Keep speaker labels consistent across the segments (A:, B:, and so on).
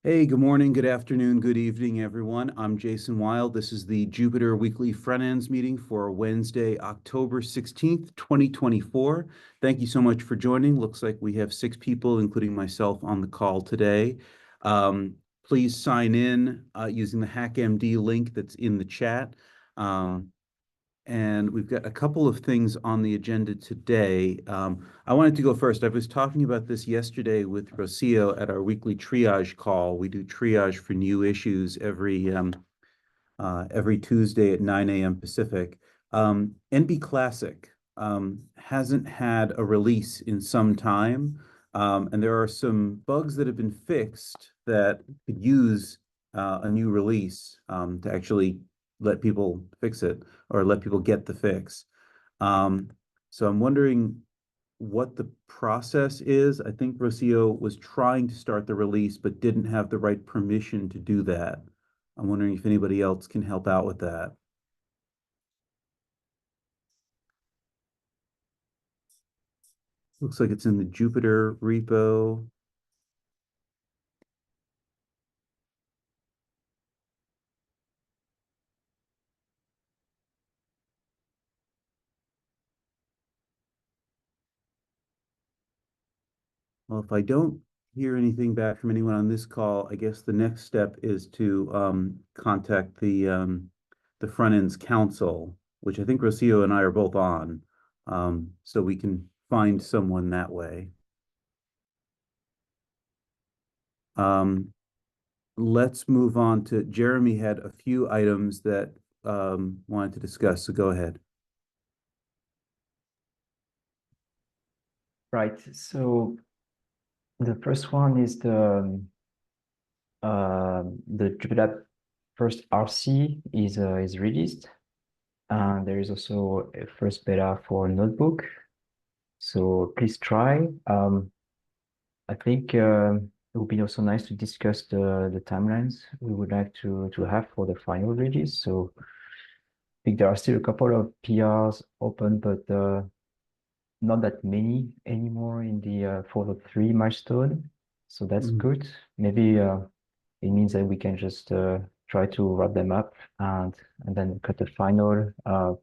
A: Hey, good morning, good afternoon, good evening, everyone. I'm Jason Wild. This is the Jupyter Weekly Front-Ends meeting for Wednesday, October 16th, 2024. Thank you so much for joining. Looks like we have 6 people, including myself, on the call today. Please sign in using the HackMD link that's in the chat. And we've got a couple of things on the agenda today. I wanted to go first. I was talking about this yesterday with Rocio at our weekly triage call. We do triage for new issues every Tuesday at 9 a.m. Pacific. NB Classic hasn't had a release in some time, and there are some bugs that have been fixed that could use a new release to actually let people fix it or let people get the fix. So I'm wondering what the process is. I think Rocio was trying to start the release, but didn't have the right permission to do that. I'm wondering if anybody else can help out with that. Looks like it's in the Jupyter repo. Well, if I don't hear anything back from anyone on this call, I guess the next step is to contact the front ends council, which I think Rocio and I are both on, so we can find someone that way. Let's move on to Jeremy had a few items that wanted to discuss, so go ahead.
B: Right. So the first one is the JupyterLab first RC is released, and there is also a first beta for Notebook. So please try. I think it would be also nice to discuss the timelines we would like to have for the final release. So I think there are still a couple of PRs open, but not that many anymore in the 4.3 milestone. So that's good. Maybe it means that we can just try to wrap them up and then cut the final. On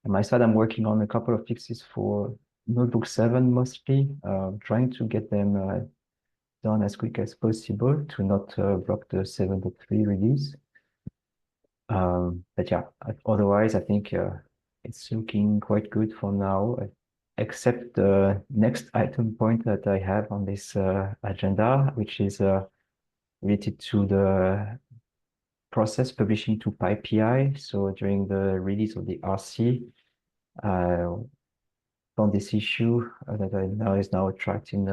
B: my side, I'm working on a couple of fixes for Notebook 7 mostly, trying to get them done as quick as possible to not block the 7.3 release. But yeah, otherwise, I think it's looking quite good for now, except the next item point that I have on this agenda, which is related to the process publishing to PyPI. So during the release of the RC, on this issue that is now tracked in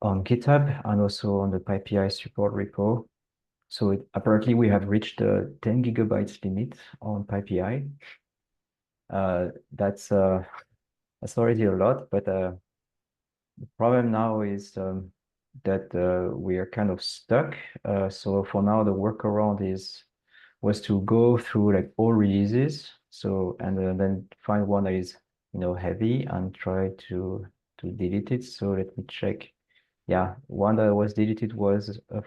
B: on GitHub and also on the PyPI support repo. So apparently we have reached the 10 gigabytes limit on PyPI. That's already a lot, but the problem now is that we are kind of stuck. So for now, the workaround was to go through like all releases. So and then find one that is heavy and try to delete it. So let me check. Yeah, one that was deleted was a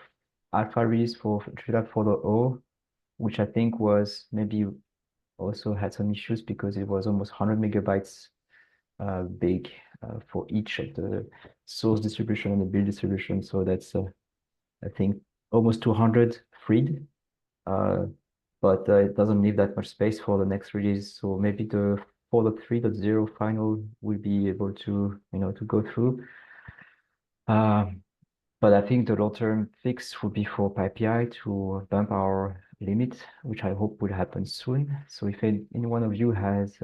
B: alpha release for JupyterLab 4.0, which I think was maybe also had some issues because it was almost 100 megabytes big for each of the source distribution and the build distribution. So that's, I think, almost 200 freed, but it doesn't leave that much space for the next release. So maybe the 4.3.0 final will be able to, to go through. But I think the long-term fix would be for PyPI to bump our limit, which I hope will happen soon. So if any one of you has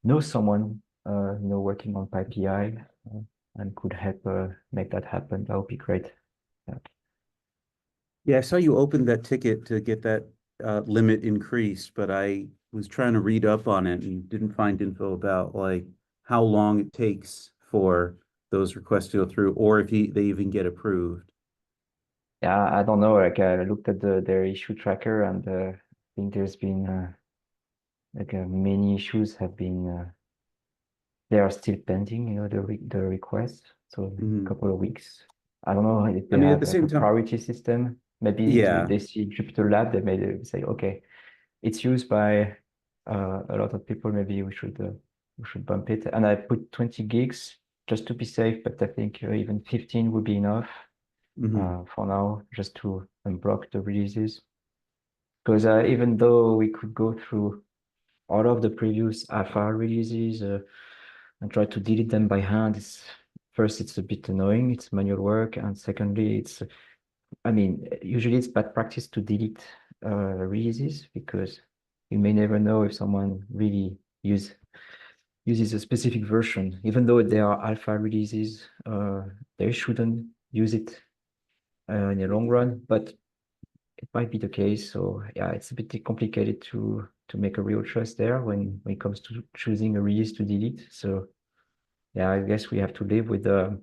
B: knows someone working on PyPI and could help make that happen, that would be great.
A: Yeah, I saw you opened that ticket to get that limit increased, but I was trying to read up on it and didn't find info about like how long it takes for those requests to go through, or if they even get approved.
B: Yeah, I don't know. Like I looked at their issue tracker, and I think there's been many issues have been they are still pending, the request. So a couple of weeks. I don't know if
A: I
B: they
A: mean, at
B: have
A: the
B: like a
A: same time,
B: priority system. Maybe
A: yeah.
B: they see JupyterLab, they may say, okay, it's used by a lot of people. Maybe we should bump it. And I put 20 gigs just to be safe, but I think even 15 would be enough
A: Hmm.
B: for now, just to unblock the releases. Because even though we could go through all of the previous alpha releases and try to delete them by hand, first it's a bit annoying. It's manual work, and secondly, I mean, usually it's bad practice to delete releases because you may never know if someone really uses a specific version. Even though they are alpha releases, they shouldn't use it in the long run, but it might be the case. So yeah, it's a bit complicated to make a real choice there when it comes to choosing a release to delete. So yeah, I guess we have to live with the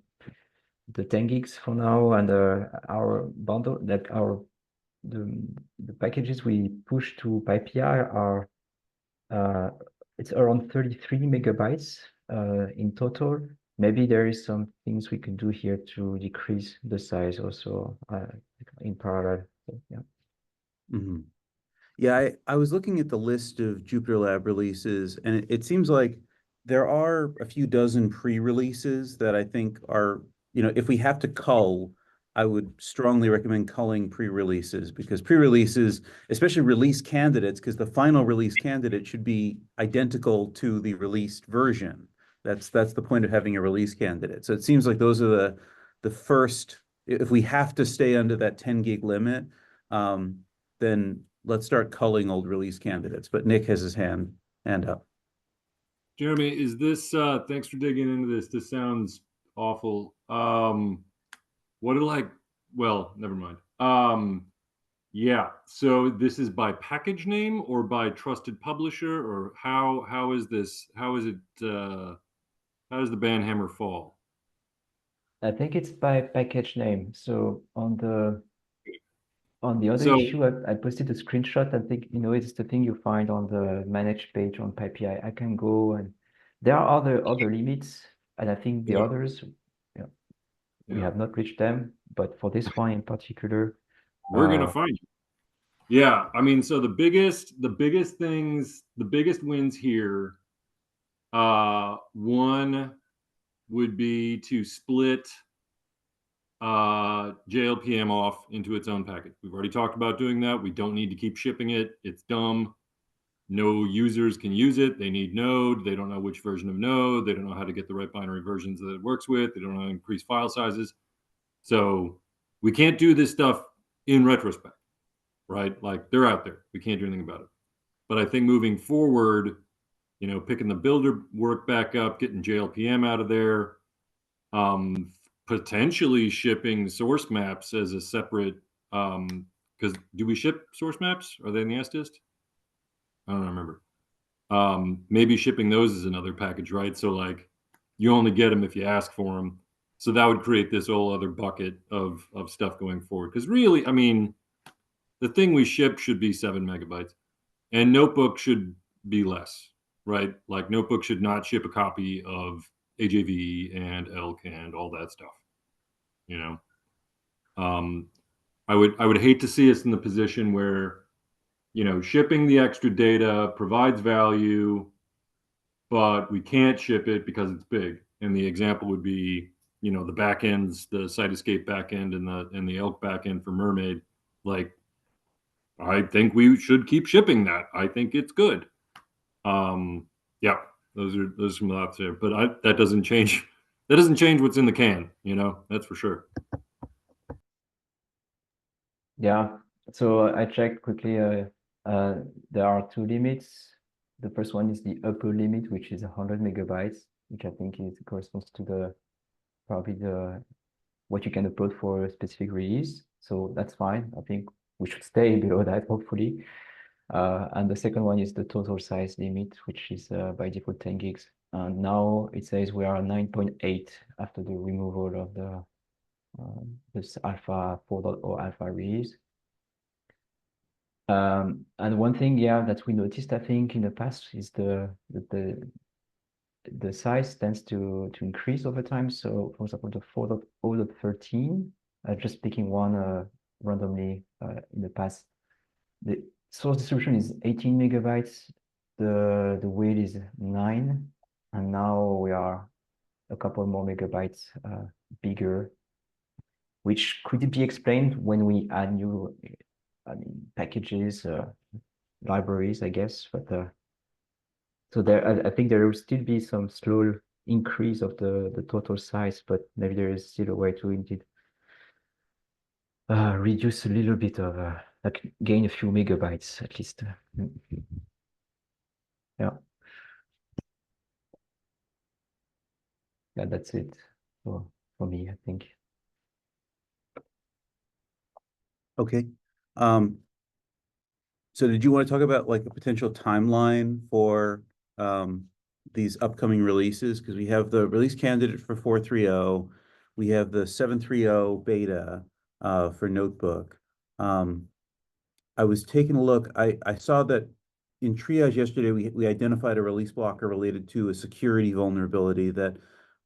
B: 10 gigs for now, and our bundle, like the the packages we push to PyPI are uh, it's around 33 megabytes in total. Maybe there is some things we can do here to decrease the size also in parallel. So, yeah.
A: Hmm. Yeah, I was looking at the list of JupyterLab releases, and it seems like there are a few dozen pre-releases that I think are, if we have to cull, I would strongly recommend culling pre-releases because pre-releases, especially release candidates, because the final release candidate should be identical to the released version. That's the point of having a release candidate. So it seems like those are the first, if we have to stay under that 10 gig limit, then let's start culling old release candidates. But Nick has his hand up.
C: Jeremy, is this thanks for digging into this. This sounds awful. What do like well, never mind. Yeah. So this is by package name or by trusted publisher, or how is this? How is it how does the banhammer fall?
B: I think it's by package name. So on the other
C: So
B: issue, I posted a screenshot. I think, it's the thing you find on the manage page on PyPI. I can go and there are other limits, and I think the
C: yeah,
B: others, yeah, we
C: yeah.
B: have not reached them. But for this one in particular,
C: We're gonna find you. Yeah, I mean, so the biggest things, the biggest wins here, one would be to split JLPM off into its own package. We've already talked about doing that. We don't need to keep shipping it. It's dumb. No users can use it. They need Node. They don't know which version of Node. They don't know how to get the right binary versions that it works with. They don't know how to increase file sizes. So we can't do this stuff in retrospect, right? Like they're out there. We can't do anything about it. But I think moving forward, picking the builder work back up, getting JLPM out of there, potentially shipping source maps as a separate, because do we ship source maps? Are they in the SDist? I don't remember. Maybe shipping those is another package, right? So like you only get them if you ask for them. So that would create this whole other bucket of stuff going forward. Because really, I mean, the thing we ship should be 7 megabytes, and Notebook should be less, right? Like Notebook should not ship a copy of AJV and ELK and all that stuff. You know, um, I would hate to see us in the position where shipping the extra data provides value, but we can't ship it because it's big. And the example would be, the backends, the site escape backend and the ELK backend for Mermaid. Like, I think we should keep shipping that. I think it's good. Yeah, those are some thoughts there. But that doesn't change. That doesn't change what's in the can. That's for sure.
B: yeah. So I checked quickly. There are two limits. The first one is the upper limit, which is 100 megabytes, which I think corresponds to probably the what you can upload for a specific release. So that's fine. I think we should stay below that, hopefully. And the second one is the total size limit, which is by default 10 gigs. And now it says we are 9.8 after the removal of this alpha 4.0 alpha release. And one thing, yeah, that we noticed, I think, in the past is the size tends to increase over time. So for example, the 4.0.13, just picking one randomly in the past, the source distribution is 18 megabytes. The weight is 9, and now we are a couple more megabytes bigger, which could be explained when we add new, packages, libraries, I guess. But so there, I think there will still be some slow increase of the total size, but maybe there is still a way to indeed reduce a little bit of like gain a few megabytes at least. Yeah. Yeah, that's it for me, I think.
A: Okay. So did you want to talk about like a potential timeline for these upcoming releases? Because we have the release candidate for 4.3.0, we have the 7.3.0 beta for Notebook. I was taking a look. I saw that in triage yesterday, we identified a release blocker related to a security vulnerability that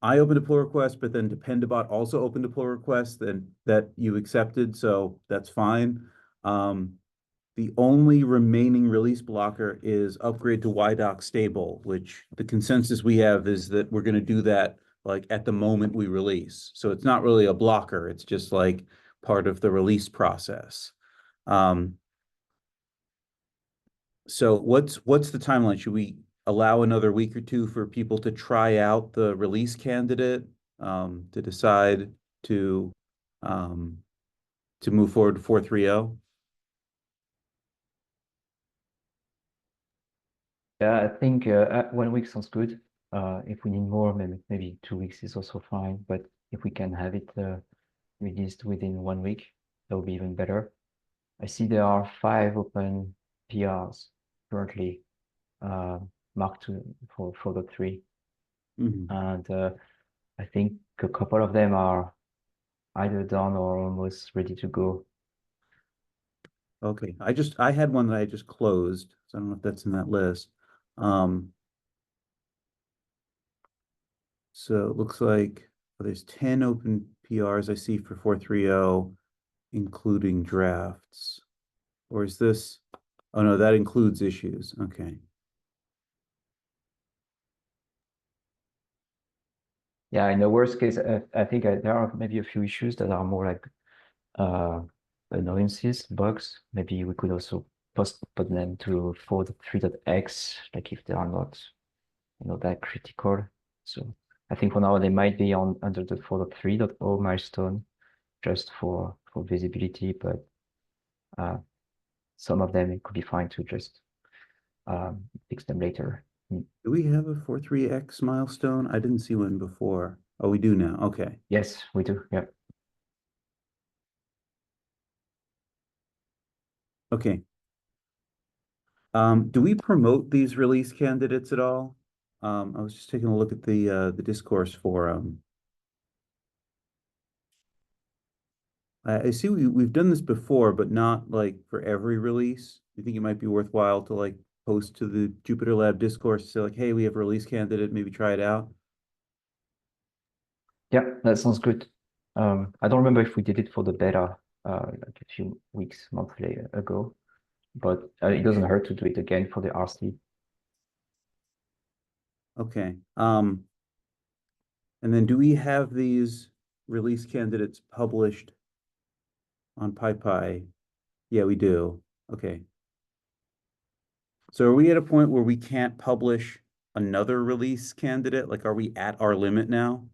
A: I opened a pull request, but then Dependabot also opened a pull request that you accepted, so that's fine. The only remaining release blocker is upgrade to YDoc stable, which the consensus we have is that we're going to do that like at the moment we release. So it's not really a blocker. It's just like part of the release process. So what's the timeline? Should we allow another week or two for people to try out the release candidate to decide to move forward to 4.3.0?
B: Yeah, I think 1 week sounds good. If we need more, maybe 2 weeks is also fine. But if we can have it released within 1 week, that would be even better. I see there are 5 open PRs currently marked for 4.3. And I think a couple of them are either done or almost ready to go.
A: Okay, I had one that I just closed, so I don't know if that's in that list. So it looks like there's 10 open PRs I see for 4.3.0, including drafts. Or is this, oh no, that includes issues. Okay.
B: Yeah, in the worst case, I think there are maybe a few issues that are more like annoyances, bugs. Maybe we could also put them to 4.3.x, like if they are not, that critical. So I think for now they might be under the 4.3.0 milestone, just for visibility. But some of them it could be fine to just fix them later.
A: Do we have a 4.3x milestone? I didn't see one before. Oh, we do now. Okay.
B: Yes, we do. Yeah.
A: Okay. Do we promote these release candidates at all? I was just taking a look at the discourse forum. I see we've done this before, but not like for every release. Do you think it might be worthwhile to like post to the JupyterLab discourse, say like, hey, we have a release candidate, maybe try it out?
B: Yeah, that sounds good. I don't remember if we did it for the beta like a few weeks, months ago, but it doesn't hurt to do it again for the RC.
A: Okay. And then do we have these release candidates published on PyPy? Yeah, we do. Okay. So are we at a point where we can't publish another release candidate? Like, are we at our limit now?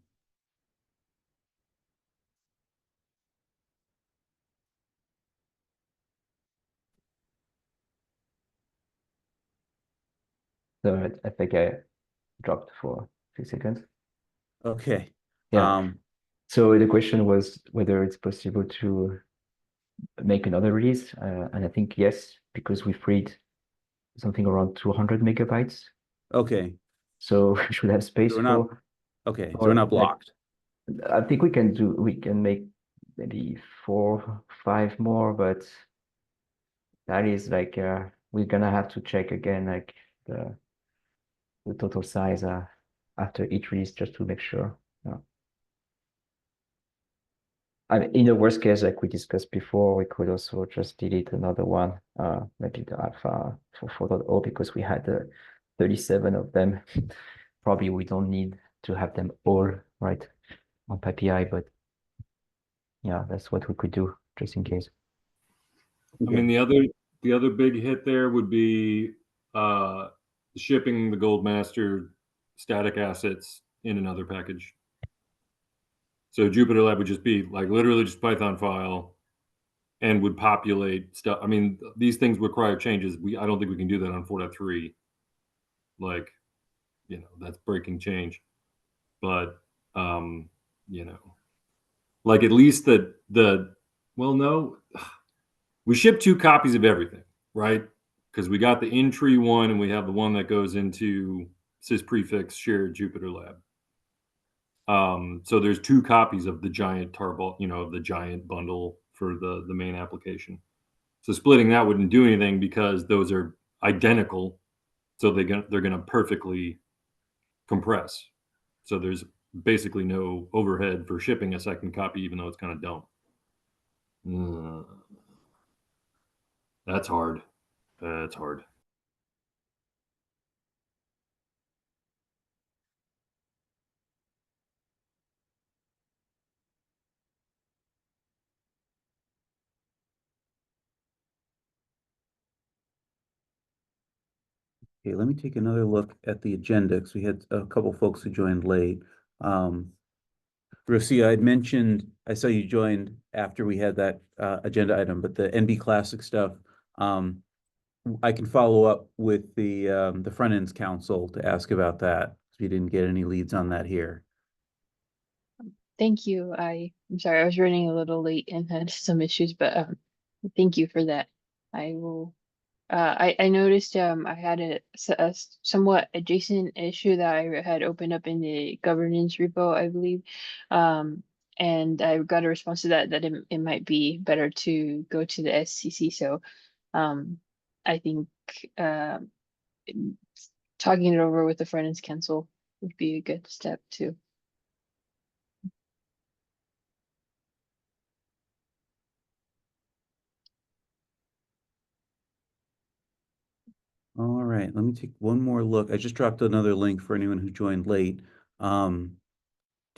B: So I think I dropped for a few seconds.
A: Okay.
B: Yeah. So the question was whether it's possible to make another release, and I think yes, because we freed something around 200 megabytes.
A: Okay.
B: So we should have space
A: So we're not,
B: for.
A: okay, so we're not blocked.
B: I think we can make maybe 4, 5 more, but that is like we're gonna have to check again like the total size after each release just to make sure. Yeah. I mean, in the worst case, like we discussed before, we could also just delete another one, maybe the alpha for 4.0 because we had 37 of them. Probably we don't need to have them all right on PyPI, but yeah, that's what we could do just in case.
C: I mean, the other big hit there would be shipping the Gold Master static assets in another package. So JupyterLab would just be like literally just Python file and would populate stuff. I mean, these things require changes. I don't think we can do that on 4.3. Like, you know, that's breaking change. But you know, like at least well, no, we ship 2 copies of everything, right? Because we got the in-tree one and we have the one that goes into sysprefix shared JupyterLab. So there's 2 copies of the giant tarball, you know, of the giant bundle for the main application. So splitting that wouldn't do anything because those are identical. So they're going to perfectly compress. So there's basically no overhead for shipping a second copy, even though it's kind of dumb. That's hard. That's hard.
A: Okay, let me take another look at the agenda because we had a couple folks who joined late. Rosia, I'd mentioned, I saw you joined after we had that agenda item, but the NB Classic stuff, I can follow up with the Front Ends Council to ask about that. We didn't get any leads on that here.
D: Thank you. I'm sorry, I was running a little late and had some issues, but thank you for that. I will. I noticed I had a somewhat adjacent issue that I had opened up in the governance repo, I believe, and I got a response to that it might be better to go to the SCC. So I think talking it over with the Front Ends Council would be a good step too.
A: All right, let me take one more look. I just dropped another link for anyone who joined late to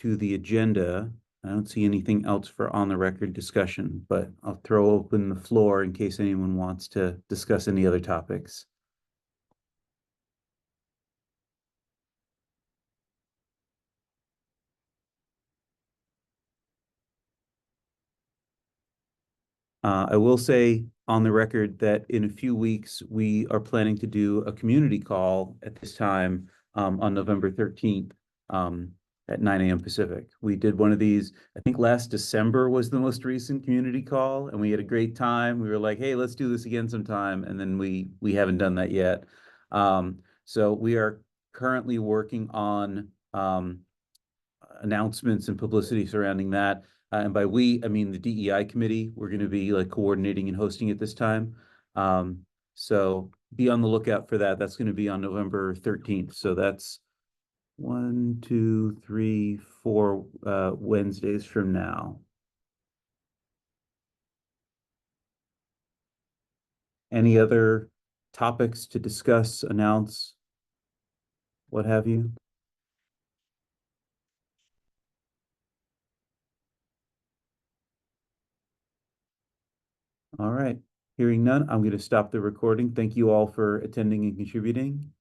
A: the agenda. I don't see anything else for on the record discussion, but I'll throw open the floor in case anyone wants to discuss any other topics. I will say on the record that in a few weeks, we are planning to do a community call at this time on November 13th at 9 a.m. Pacific. We did one of these, I think last December was the most recent community call, and we had a great time. We were like, hey, let's do this again sometime. And then we haven't done that yet. So we are currently working on announcements and publicity surrounding that. And by we, I mean the DEI committee. We're going to be like coordinating and hosting it this time. So be on the lookout for that. That's going to be on November 13th. So that's 1, 2, 3, 4 Wednesdays from now. Any other topics to discuss, announce, what have you? All right. Hearing none, I'm going to stop the recording. Thank you all for attending and contributing.